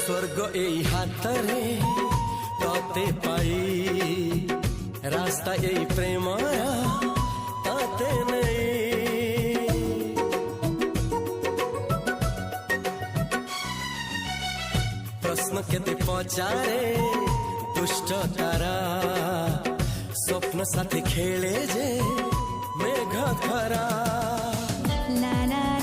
स्वर्ग এই হাতরে ততে পাই রাস্তা এই প্রেমায়া তাতে নেই প্রশ্ন কেতে পচারে দুষ্ট তারা স্বপ্ন সাথে খেলে যে মেঘ খরা লা লা